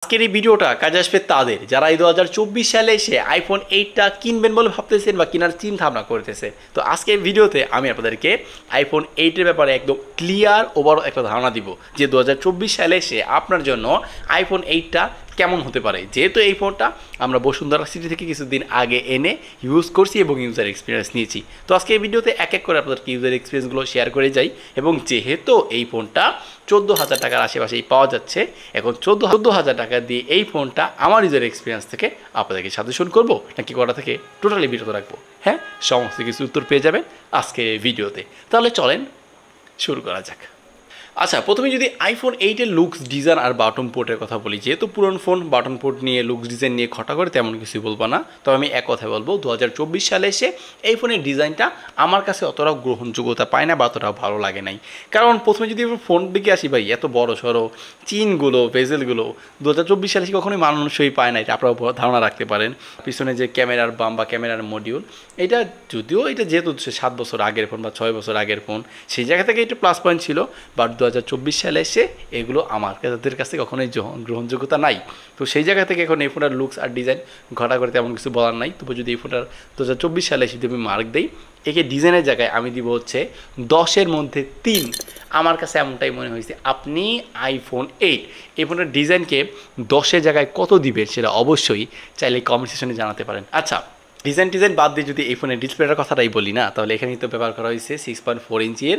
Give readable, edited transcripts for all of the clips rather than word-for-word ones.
আজকের এই ভিডিওটা কাজে আসবে তাদের যারা এই 2024 সালে এসে আইফোন 8টা কিনবেন বলে ভাবতেছেন বা কেনার চিন্তা ভাবনা করতেছে। তো আজকের ভিডিওতে আমি আপনাদেরকে আইফোন 8 এর ব্যাপারে একদম ক্লিয়ার ওভার একটা ধারণা দিব যে 2024 সালে এসে আপনার জন্য আইফোন 8টা কেমন হতে পারে। যেহেতু এই ফোনটা আমরা বসুন্ধরা সিটি থেকে কিছুদিন আগে এনে ইউজ করছি এবং ইউজার এক্সপিরিয়েন্স নিয়েছি। তো আজকে এই ভিডিওতে এক এক করে আপনাদেরকে ইউজার এক্সপিরিয়েন্সগুলো শেয়ার করে যাই। এবং যেহেতু এই ফোনটা 14,000 টাকার আশেপাশেই পাওয়া যাচ্ছে, এখন 14,000 টাকা দিয়ে এই ফোনটা আমার ইউজার এক্সপিরিয়েন্স থেকে আপনাদেরকে সাজেশন করবো নাকি করা থেকে টোটালি বিরত রাখবো, হ্যাঁ সমস্ত কিছু উত্তর পেয়ে যাবেন আজকের এই ভিডিওতে। তাহলে চলেন শুরু করা যাক। আচ্ছা, প্রথমে যদি আইফোন 8-এর লুকস ডিজাইন আর বাটন পোর্টের কথা বলি, যেহেতু পুরনো ফোন বাটন পোর্ট নিয়ে লুকস ডিজাইন নিয়ে খটা করে তেমন কিছুই বলবো না। তবে আমি এক কথায় বলবো 2024 সালে এসে এই ফোনের ডিজাইনটা আমার কাছে অতটাও গ্রহণযোগ্যতা পায় না বা অতটাও ভালো লাগে নাই। কারণ প্রথমে যদি ফোন দিকে আসি, ভাই এত বড় সড়ো চিনগুলো বেজেলগুলো 2024 সালে কখনোই মানুষই পায় না, এটা আপনারা ধারণা রাখতে পারেন। পিছনে যে ক্যামেরার বাম বা ক্যামেরার মডিউল, এটা যদিও এটা যেহেতু 7 বছর আগের ফোন বা 6 বছর আগের ফোন, সেই জায়গা থেকে এটা প্লাস পয়েন্ট ছিল। বাট 2024 সালে এসে এগুলো তাদের কাছে কখনোই গ্রহণযোগ্যতা নাই। তো সেই জায়গা থেকে এখন এই ফোনটার লুকস আর ডিজাইন ঘটা করে তেমন কিছু বলার নাই। তবু যদি এই ফোনটার 2024 সালে এসে আমি মার্ক দিই, একে ডিজাইনের জায়গায় আমি দিব হচ্ছে 10-এর মধ্যে 3। আমার কাছে এমনটাই মনে হয়েছে। আপনি আইফোন 8 এই ফোনের ডিজাইনকে 10-এর জায়গায় কত দিবেন সেটা অবশ্যই চাইলে কমেন্ট সেকশনে জানাতে পারেন। আচ্ছা, ডিজাইন বাদ দিয়ে যদি এই ফোনের ডিসপ্লেটার কথাটাই বলি না, তাহলে এখানে তো ব্যবহার করা হয়েছে 6.4 ইঞ্চির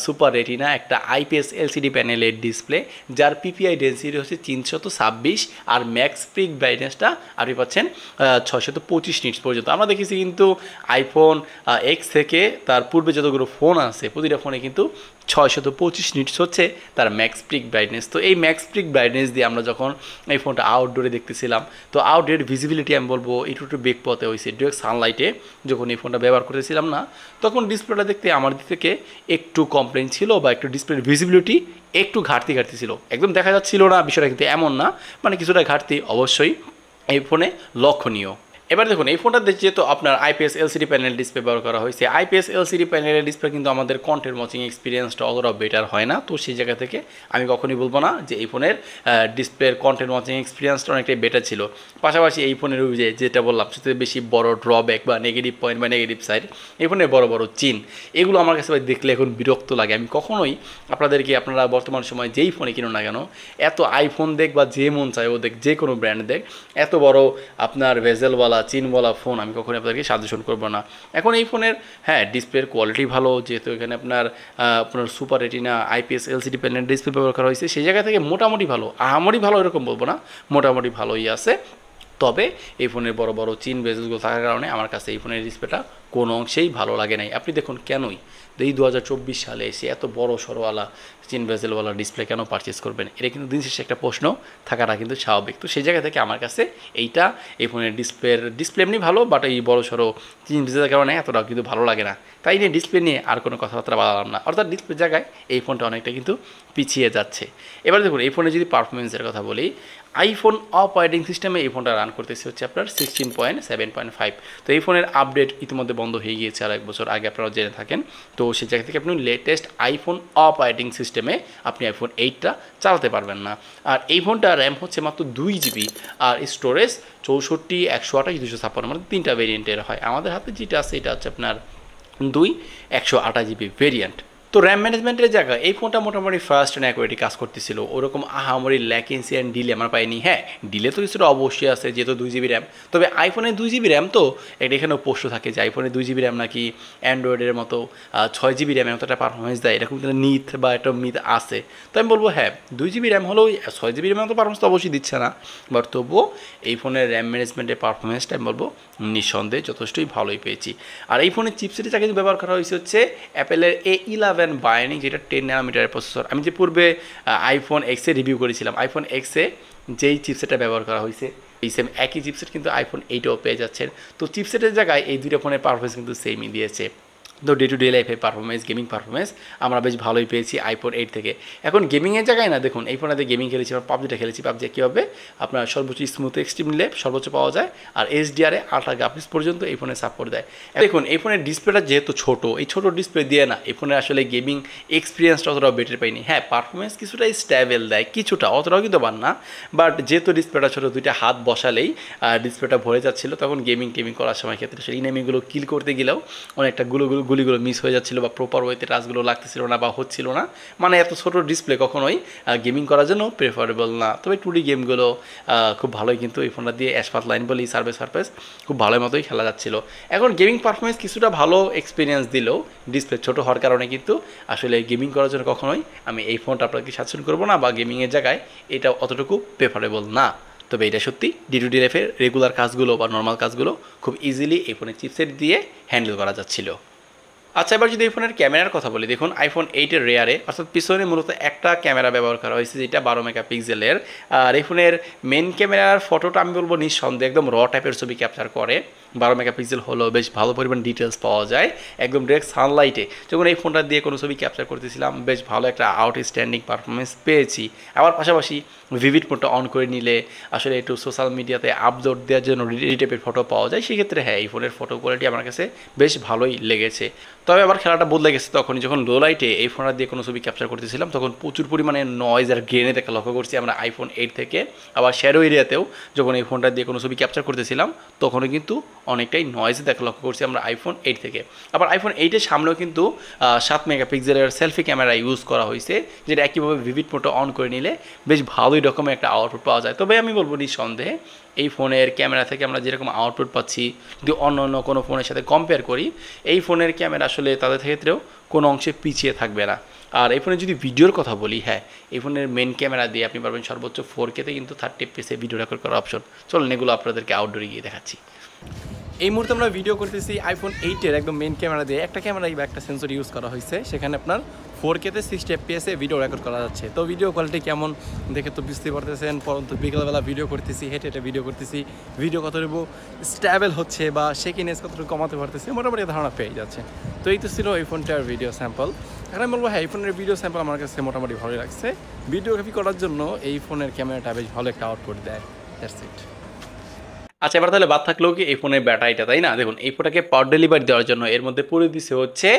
সুপার রেটিনা একটা আইপিএস এলসিডি প্যানেলের ডিসপ্লে, যার পিপিআই ডেন্সিটি হচ্ছে 326 আর ম্যাক্স পিক ব্রাইটনেসটা আপনি পাচ্ছেন 625 নিটস পর্যন্ত। আমরা দেখেছি কিন্তু আইফোন এক্স থেকে তার পূর্বে যতগুলো ফোন আছে প্রতিটা ফোনে কিন্তু 625 নিটস হচ্ছে তার ম্যাক্স পিক ব্রাইটনেস। তো এই ম্যাক্স পিক ব্রাইটনেস দিয়ে আমরা যখন এই ফোনটা আউটডোরে দেখতেছিলাম, তো আউটডোর ভিজিবিলিটি আমি বলবো একটু বেগ পথে হয়েছে। ডিরেক্ট সানলাইটে যখন এই ফোনটা ব্যবহার করতেছিলাম না, তখন ডিসপ্লেটা দেখতে আমার দিক থেকে একটু কমপ্লেন ছিল বা একটু ডিসপ্লের ভিজিবিলিটি একটু ঘাটতি ছিল। একদম দেখা যাচ্ছিল না বিষয়টা কিন্তু এমন না, মানে কিছুটা ঘাটতি অবশ্যই এই ফোনে লক্ষণীয়। এবার দেখুন, এই ফোনটা যেহেতু আপনার আইপিএস এলসিডি প্যানেল ডিসপ্লে ব্যবহার করা হয়েছে, আইপিএস এলসিডি প্যানেলের ডিসপ্লে কিন্তু আমাদের কন্টেন্ট ওয়াচিং এক্সপিরিয়েন্সটা অতটাও বেটার হয় না। তো সেই জায়গা থেকে আমি কখনই বলবো না যে এই ফোনের ডিসপ্লের কন্টেন্ট ওয়াচিং এক্সপিরিয়েন্সটা অনেকটাই বেটার ছিল। পাশাপাশি এই ফোনের যেটা বললাম সবচেয়ে বেশি বড় ড্রব্যাক বা নেগেটিভ পয়েন্ট বা নেগেটিভ সাইড, এই ফোনের বড় বড় চিন, এগুলো আমার কাছে দেখলে এখন বিরক্ত লাগে। আমি কখনোই আপনারা বর্তমান সময় যেই ফোনে কিনুন না কেন, এত আইফোন দেখ বা যে মন চায় ও দেখ, যে কোনো ব্র্যান্ড দেখ, এত বড় আপনার ভেজেলওয়ালা চিনওয়ালা ফোন আমি কখনোই আপনাদেরকে সাজেশন করবো না। এখন এই ফোনের ডিসপ্লের কোয়ালিটি ভালো, যেহেতু এখানে আপনার super retina IPS LCD panel display ব্যবহার করা হয়েছে, সেই জায়গা থেকে মোটামুটি ভালো, আহামরি ভালো এরকম বলবো না, মোটামুটি ভালোই আছে। তবে এই ফোনের বড় বড় চিন বেজেলগুলো থাকার কারণে আমার কাছে এই ফোনের ডিসপ্লেটা কোনো অংশেই ভালো লাগে নাই। আপনি দেখুন কেনই এই 2024 সালে এসে এত বড় সরোওয়ালা চিন বেজেলওয়ালা ডিসপ্লে কেন পারচেস করবেন, এটা কিন্তু দিন শেষে একটা প্রশ্ন থাকাটা কিন্তু স্বাভাবিক। তো সেই জায়গা থেকে আমার কাছে এই ফোনের ডিসপ্লে এমনি ভালো, বাট এই বড় সড়ো চিন বেজেলের কারণে এতটাও কিন্তু ভালো লাগে না। তাই নিয়ে ডিসপ্লে নিয়ে আর কোনো কথাবার্তা বললাম না, অর্থাৎ ডিসপ্লের জায়গায় এই ফোনটা অনেকটা কিন্তু পিছিয়ে যাচ্ছে। এবার দেখুন, এই ফোনে যদি পারফরমেন্সের কথা বলি, আইফোন অপারেটিং সিস্টেমে এই ফোনটা রান করতেছে হচ্ছে আপনার 16.7.5। তো এই ফোনের আপডেট ইতিমধ্যে বন্ধ হয়ে গিয়েছে আর 1 বছর আগে, আপনারা জেনে থাকেন। তো সেই জায়গা থেকে আপনি লেটেস্ট আইফোন অপারেটিং সিস্টেমে আপনি আইফোন 8টা চালাতে পারবেন না। আর এই ফোনটা র্যাম হচ্ছে মাত্র 2 GB আর স্টোরেজ 64, 128, 256, মানে 3টা ভেরিয়েন্টের হয়। আমাদের হাতে যেটা আছে এটা হচ্ছে আপনার 128 GB ভেরিয়েন্ট। তো র্যাম ম্যানেজমেন্টের জায়গায় এই ফোনটা মোটামুটি ফাস্ট অ্যান্ড অ্যাকুরেটলি কাজ করতেছিল, ওরকম আহামরি ল্যাকেন্সি অ্যান্ড ডিলে আমার পাইনি। হ্যাঁ, ডিলে তো কিছুটা অবশ্যই আছে যেহেতু 2 GB র্যাম। তবে আইফোনের 2 GB র্যাম তো এটা এখানেও প্রশ্ন থাকে যে আইফোনের 2 GB র্যাম নাকি অ্যান্ড্রয়েডের মতো 6 GB র্যামের মতো একটা পারফরমেন্স দেয়, এরকম কিন্তু মিথ বা একটা মিথ আছে। তো আমি বলবো হ্যাঁ, 2 GB র্যাম হলেও 6 GB র্যামের মতো পারফরমেন্স তো অবশ্যই দিচ্ছে না, বাট তবুও এই ফোনের র্যাম ম্যানেজমেন্টের পারফরমেন্সটা আমি বলবো নিঃসন্দেহে যথেষ্টই ভালোই পেয়েছি। আর এই ফোনের চিপসেটের জায়গায় ব্যবহার করা হয়েছে হচ্ছে অ্যাপেলের A11 বায়োনিক, যেটা 10 ন্যানোমিটারের প্রসেসর। আমি যে পূর্বে আইফোন এক্সে রিভিউ করেছিলাম, আইফোন এক্সে যেই চিপসেটটা ব্যবহার করা হয়েছে এই সেম একই চিপসেট কিন্তু আইফোন 8এও পেয়ে যাচ্ছেন। তো চিপসেটের জায়গায় এই দুইটা ফোনের পারফরমেন্স কিন্তু সেমই দিয়েছে। তো ডে টু ডে লাইফে পারফরমেন্স গেমিং পারফরমেন্স আমরা বেশ ভালোই পেয়েছি আইফোন 8 থেকে। এখন গেমিংয়ের জায়গায় না দেখুন এই ফোনটাতে গেমিং খেলেছি, আমরা পাবজিটা খেলেছি। পাবজি কী হবে আপনার সর্বোচ্চ স্মুথ এক্সট্রিম নিলে সর্বোচ্চ পাওয়া যায়, আর এইচডিআরে আল্ট্রা গ্রাফিক্স পর্যন্ত এই ফোনে সাপোর্ট দেয়। দেখুন এই ফোনের ডিসপ্লেটা যেহেতু ছোট, এই ছোটো ডিসপ্লে দিয়ে না এই ফোনে আসলে গেমিং এক্সপিরিয়েন্সটা অতটাও বেটার পাইনি। হ্যাঁ পারফরমেন্স কিছুটা স্ট্যাবেল দেয়, কিছুটা, অতটাও কিন্তু পান না। বাট যেহেতু ডিসপ্লেটা ছোটো, দুইটা হাত বসালেই ডিসপ্লেটা ভরে যাচ্ছিলো, তখন গেমিং করার সময় ক্ষেত্রে সেই ইনেমিগুলো কিল করতে গেলেও অনেকটা গুলিগুলো মিস হয়ে যাচ্ছিল, বা প্রপার ওয়েতে টাচগুলো লাগতেছিল না বা হচ্ছিল না। মানে এত ছোটো ডিসপ্লে কখনোই গেমিং করার জন্য প্রেফারেবল না। তবে 2D গেমগুলো খুব ভালোই কিন্তু এই ফোনটা দিয়ে অ্যাসফাল্ট লাইন বলি সার্ফেস খুব ভালোই মতোই খেলা যাচ্ছিল। এখন গেমিং পারফরমেন্স কিছুটা ভালো এক্সপিরিয়েন্স দিলেও ডিসপ্লে ছোটো হওয়ার কারণে কিন্তু আসলে গেমিং করার জন্য কখনোই আমি এই ফোনটা আপনাকে সাজেশন করবো না, বা গেমিংয়ের জায়গায় এটা অতটুকু প্রেফারেবল না। তবে এটা সত্যি ডে টু ডে লাইফের রেগুলার কাজগুলো বা নর্মাল কাজগুলো খুব ইজিলি এই ফোনের চিপসেট দিয়ে হ্যান্ডেল করা যাচ্ছিল। আচ্ছা এবার যদি এই ফোনের ক্যামেরার কথা বলি, দেখুন আইফোন 8-এর রেয়ারে অর্থাৎ পিছনে মূলত একটা ক্যামেরা ব্যবহার করা হয়েছে, যেটা 12 মেগাপিক্সেলের। আর এই ফোনের মেন ক্যামেরার ফটোটা আমি বলবো নিঃসন্দেহে একদম র টাইপের ছবি ক্যাপচার করে। 12 মেগাপিক্সেল হলেও বেশ ভালো পরিমাণ ডিটেলস পাওয়া যায় একদম ডিরেক্ট সানলাইটে। যখন এই ফোনটা দিয়ে কোনো ছবি ক্যাপচার করতেছিলাম বেশ ভালো একটা আউটস্ট্যান্ডিং পারফরমেন্স পেয়েছি। আবার পাশাপাশি ভিভিড মোডটা অন করে নিলে আসলে একটু সোশ্যাল মিডিয়াতে আপলোড দেওয়ার জন্য রেডি টাইপের ফটো পাওয়া যায়। সেক্ষেত্রে হ্যাঁ এই ফোনের ফটো কোয়ালিটি আমার কাছে বেশ ভালোই লেগেছে। তবে আবার খেলাটা বদলে গেছে তখনই যখন লো লাইটে এই ফোনটা দিয়ে কোনো ছবি ক্যাপচার করতেছিলাম, তখন প্রচুর পরিমাণে নয়েজ আর গ্রেনে দেখা লক্ষ্য করছি আমরা আইফোন 8 থেকে। আবার শ্যাডো এরিয়াতেও যখন এই ফোনটা দিয়ে কোনো ছবি ক্যাপচার করতেছিলাম তখনও কিন্তু অনেকটাই নয়েজ দেখা লক্ষ্য করছি আমরা আইফোন 8 থেকে। আবার আইফোন 8-এর সামনেও কিন্তু 7 মেগাপিক্সেলের সেলফি ক্যামেরা ইউজ করা হয়েছে, যেটা একইভাবে ভিভিড মোডটা অন করে নিলে বেশ ভালোই রকমের একটা আউটপুট পাওয়া যায়। তবে আমি বলবো নিঃসন্দেহে এই ফোনের ক্যামেরা থেকে আমরা যেরকম আউটপুট পাচ্ছি যদি অন্য কোনো ফোনের সাথে কম্পেয়ার করি, এই ফোনের ক্যামেরা আসলে তাদের ক্ষেত্রেও কোনো অংশে পিছিয়ে থাকবে না। আর এই ফোনের যদি ভিডিওর কথা বলি, হ্যাঁ এই ফোনের মেন ক্যামেরা দিয়ে আপনি পারবেন সর্বোচ্চ 4K-তে কিন্তু 30 FPS ভিডিও রেকর্ড করার অপশন। চলুন এগুলো আপনাদেরকে আউটডোরে গিয়ে দেখাচ্ছি। এই মুহূর্তে আমরা ভিডিও করতেছি আইফোন 8-এর একদম মেন ক্যামেরা দিয়ে। একটা ক্যামেরাই বা একটা সেন্সর ইউজ করা হয়েছে, সেখানে আপনার 4K-তে 60 FPS-এ ভিডিও রেকর্ড করা যাচ্ছে। তো ভিডিও কোয়ালিটি কেমন দেখে তো বুঝতে পারতেছেন। পরন্তু বিকেলবেলা ভিডিও করতেছি, হেঁটে ভিডিও করতেছি, ভিডিও কতটুকু স্ট্যাবেল হচ্ছে বা শেকিনেস কতটুকু কমাতে পারতেছি মোটামুটি ধারণা পেয়ে যাচ্ছে। তো এই তো ছিল এই ফোনটার ভিডিও স্যাম্পল। এখন আমি বলবো হ্যাঁ এই ফোনের ভিডিও স্যাম্পল আমার কাছে মোটামুটি ভালোই লাগছে। ভিডিওগ্রাফি করার জন্য এই ফোনের ক্যামেরাটা বেশ ভালো একটা আউটপুট দেয়। That's it. আচ্ছা এবার তাহলে বাদ থাকলেও কি এই ফোনের ব্যাটারিটা, তাই না? দেখুন এই ফোনটাকে পাওয়ার ডেলিভারি দেওয়ার জন্য এর মধ্যে পুরো দিছে হচ্ছে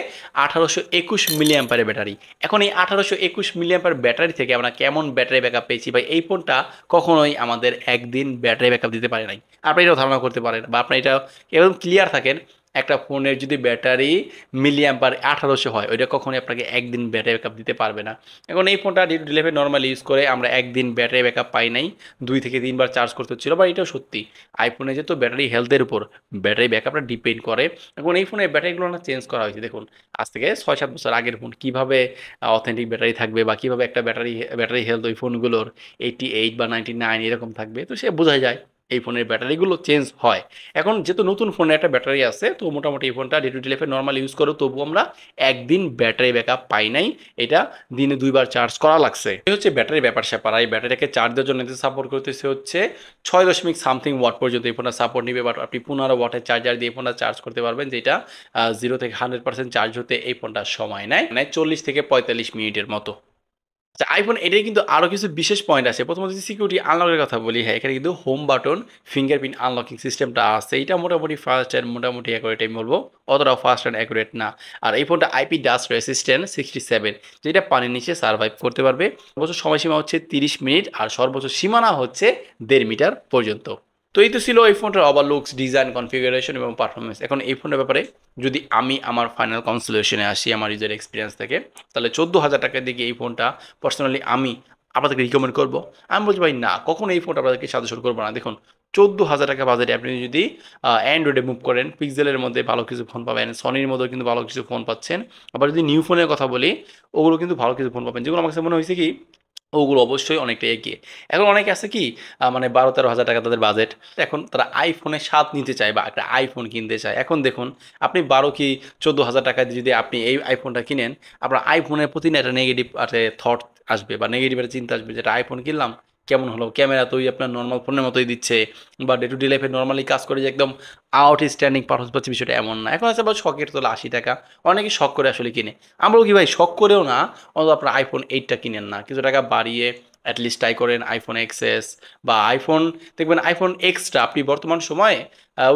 1821 মিলিঅ্যাম্পারের ব্যাটারি। এখন এই 1821 মিলিঅ্যাম্পার ব্যাটারি থেকে আমরা কেমন ব্যাটারি ব্যাকআপ পেয়েছি, বা এই ফোনটা কখনোই আমাদের একদিন ব্যাটারি ব্যাকআপ দিতে পারে নাই। আপনি এটাও ধারণা করতে পারেন, বা আপনি এটা একদম ক্লিয়ার থাকেন একটা ফোনের যদি ব্যাটারি মিলিঅ্যাম্পার 1800 হয়, ওইটা কখনোই আপনাকে একদিন ব্যাটারি ব্যাকআপ দিতে পারবে না। এখন এই ফোনটা ডিলেভে নর্মালি ইউজ করে আমরা একদিন ব্যাটারি ব্যাকআপ পাই নাই, 2 থেকে 3 বার চার্জ করতে হচ্ছিলো। বা এটাও সত্যি আইফোনে যেহেতু ব্যাটারি হেলথের উপর ব্যাটারি ব্যাকআপটা ডিপেন্ড করে। এখন এই ফোনের ব্যাটারিগুলো না চেঞ্জ করা হয়েছে। দেখুন আজ থেকে 6-7 বছর আগের ফোন কীভাবে অথেন্টিক ব্যাটারি থাকবে, বা কীভাবে একটা ব্যাটারি হেলথ ওই ফোনগুলোর 88 বা 99 এরকম থাকবে, তো সে বোঝা যায় এই ফোনের ব্যাটারিগুলো চেঞ্জ হয়। এখন যেহেতু নতুন ফোনে একটা ব্যাটারি আছে, তো মোটামুটি এই ফোনটা ডে টু ডে লাইফে নর্মাল ইউজ করো, তবু আমরা একদিন ব্যাটারি ব্যাকআপ পাই নাই। এটা দিনে 2 বার চার্জ করা লাগছে। এই হচ্ছে ব্যাটারি ব্যাপার স্যাপার। এই ব্যাটারিটাকে চার্জ দেওয়ার জন্য সাপোর্ট করতেছে হচ্ছে 6.something ওয়াট পর্যন্ত এই ফোনটা সাপোর্ট নিবে। বাট আপনি 15 ওয়াটের চার্জার দিয়ে ফোনটা চার্জ করতে পারবেন, যেটা 0 থেকে 100% চার্জ হতে এই ফোনটা সময় নেয় 40 থেকে 45 মিনিটের মতো। আচ্ছা আইফোন এটাই কিন্তু আরও কিছু বিশেষ পয়েন্ট আছে। প্রথমত যদি সিকিউরিটি আনলকের কথা বলি, হ্যাঁ এখানে কিন্তু হোম বাটন ফিঙ্গারপ্রিন্ট আনলকিং সিস্টেমটা আছে। এটা মোটামুটি ফাস্ট অ্যান্ড মোটামুটি অ্যাকুরেট আমি বলবো, অতটাও ফাস্ট অ্যান্ড অ্যাকুরেট না। আর এই ফোনটা আইপি ডাস্ট রেসিস্ট্যান্ট 67, যেটা পানির নিচে সার্ভাইভ করতে পারবে। সর্বোচ্চ সময়সীমা হচ্ছে 30 মিনিট, আর সর্বোচ্চ সীমানা হচ্ছে 1.5 মিটার পর্যন্ত। তো এই তো ছিল এই ফোনটার ওভারলুকস, ডিজাইন, কনফিগারেশন এবং পারফরমেন্স। এখন এই ফোনের ব্যাপারে যদি আমি আমার ফাইনাল কনসলিউশনে আসি আমার ইউজার এক্সপিরিয়েন্স থেকে, তাহলে 14,000 টাকা দিয়ে এই ফোনটা পার্সোনালি আমি আপনাদেরকে রিকমেন্ড করবো। আমি বলছি ভাই না, কখনো এই ফোনটা আপনাদেরকে সাজেশন করবো না। দেখুন 14,000 টাকা বাজেটে আপনি যদি অ্যান্ড্রয়েডে মুভ করেন, পিক্সেলের মধ্যে ভালো কিছু ফোন পাবেন, সনির মধ্যেও কিন্তু ভালো কিছু ফোন পাচ্ছেন। আবার যদি নিউ ফোনের কথা বলি, ওগুলো কিন্তু ভালো কিছু ফোন পাবেন, যেগুলো আমার কাছে মনে হয়েছে কি ওগুলো অবশ্যই অনেকটা এগিয়ে। এখন অনেকে আছে কি মানে 12-13 হাজার টাকা তাদের বাজেট, এখন তারা আইফোনের স্বাদ নিতে চায় বা একটা আইফোন কিনতে চায়। এখন দেখুন আপনি 12 কি 14,000 টাকা দিয়ে যদি আপনি এই আইফোনটা কিনেন, আপনার আইফোনের প্রতি না একটা নেগেটিভ থট আসবে বা নেগেটিভ একটা চিন্তা আসবে, যেটা আইফোন কিনলাম কেমন হলো, ক্যামেরা তো ওই আপনার নর্মাল ফোনের মতোই দিচ্ছে, বা ডে টু ডে লাইফে নর্মালি কাজ করে যে একদম আউটস্ট্যান্ডিং পারফরমেন্স পাচ্ছে, বিষয়টা এমন না। এখন আছে আবার শখের তোলা 80 টাকা, অনেকে শখ করে আসলে কিনে। আমরাও কি ভাই শখ করেও না অন্তত আপনার আইফোন 8টা কিনেন না, কিছু টাকা বাড়িয়ে অ্যাটলিস্ট ট্রাই করেন আইফোন এক্সএস বা আইফোন, দেখবেন আইফোন এক্সট্রা আপনি বর্তমান সময়ে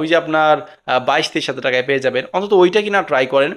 ওই যে আপনার 22-23 হাজার টাকায় পেয়ে যাবেন, অন্তত ওইটা কিনা ট্রাই করেন।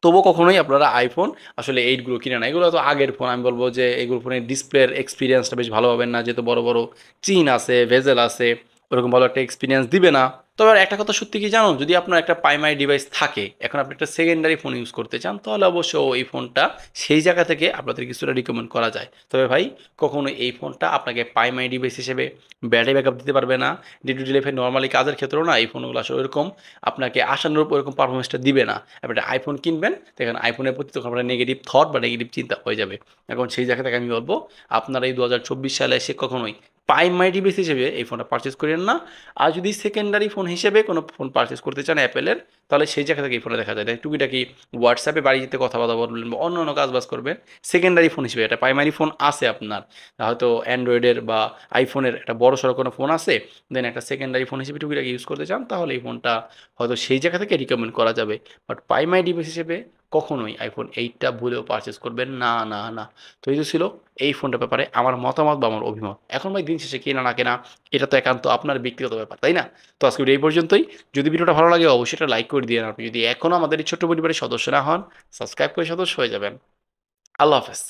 তবুও কখনোই আপনারা আইফোন আসলে 8গুলো কিনে না, এগুলো তো আগের ফোন। আমি বলবো যে এগুলো ফোনের ডিসপ্লের এক্সপিরিয়েন্সটা বেশ ভালো পাবেন না, যেহেতু বড় বড় চিন আছে, ভেজেল আছে, ওরকম ভালো একটা এক্সপিরিয়েন্স দিবে না। তবে আর একটা কথা সত্যি কি জানো, যদি আপনার একটা প্রাইমারি ডিভাইস থাকে, এখন আপনি একটা সেকেন্ডারি ফোন ইউজ করতে চান, তাহলে অবশ্য এই ফোনটা সেই জায়গা থেকে আপনাদের কিছুটা রিকমেন্ড করা যায়। তবে ভাই কখনো এই ফোনটা আপনাকে প্রাইমারি ডিভাইস হিসেবে ব্যাটারি ব্যাকআপ দিতে পারবে না। ডে টু ডে লাইফে নর্মালি কাজের ক্ষেত্রেও না এই ফোনগুলো আসলে ওরকম আপনাকে আশানুরূপ ওরকম পারফরমেন্সটা দিবে না। আপনি একটা আইফোন কিনবেন, দেখেন আইফোনের প্রতি তখন আপনার নেগেটিভ থট বা নেগেটিভ চিন্তা হয়ে যাবে। এখন সেই জায়গা থেকে আমি বলবো আপনারা এই 2024 সালে এসে কখনোই প্রাইমারি ডিভাইস হিসেবে এই ফোনটা পারচেস করেন না। আর যদি সেকেন্ডারি ফোন হিসেবে কোনো ফোন পারচেস করতে চান অ্যাপেলের, তাহলে সেই জায়গা থেকে এই ফোনে দেখা যায় টুকিটাকি হোয়াটসঅ্যাপে বাড়ি যেতে কথা বলা বলবেন বা অন্য অন্য কাজ বাজ করবেন, সেকেন্ডারি ফোন হিসেবে। একটা প্রাইমারি ফোন আছে আপনার, হয়তো অ্যান্ড্রয়েডের বা আইফোনের একটা বড় সড়ো কোনো ফোন আছে, দেন একটা সেকেন্ডারি ফোন হিসেবে টুকিটাকি ইউজ করতে চান, তাহলে এই ফোনটা হয়তো সেই জায়গা থেকে রিকমেন্ড করা যাবে। বাট প্রাইমারি ডিভাইস হিসেবে কখনোই আইফোন 8টা ভুলেও পারচেস করবেন না, না, না। তো এই তো ছিল এই ফোনটার ব্যাপারে আমার মতামত বা আমার অভিমত। এখন ভাই দিন শেষে কেনা না কেনা এটা তো একান্ত আপনার ব্যক্তিগত ব্যাপার, তাই না? তো আজকে ভিডিও এই পর্যন্তই। যদি ভিডিওটা ভালো লাগে অবশ্যই একটা লাইক করে দিয়ে, আপনি যদি এখনও আমাদের এই ছোট্ট পরিবারের সদস্য না হন, সাবস্ক্রাইব করে সদস্য হয়ে যাবেন। আল্লাহ হাফেজ।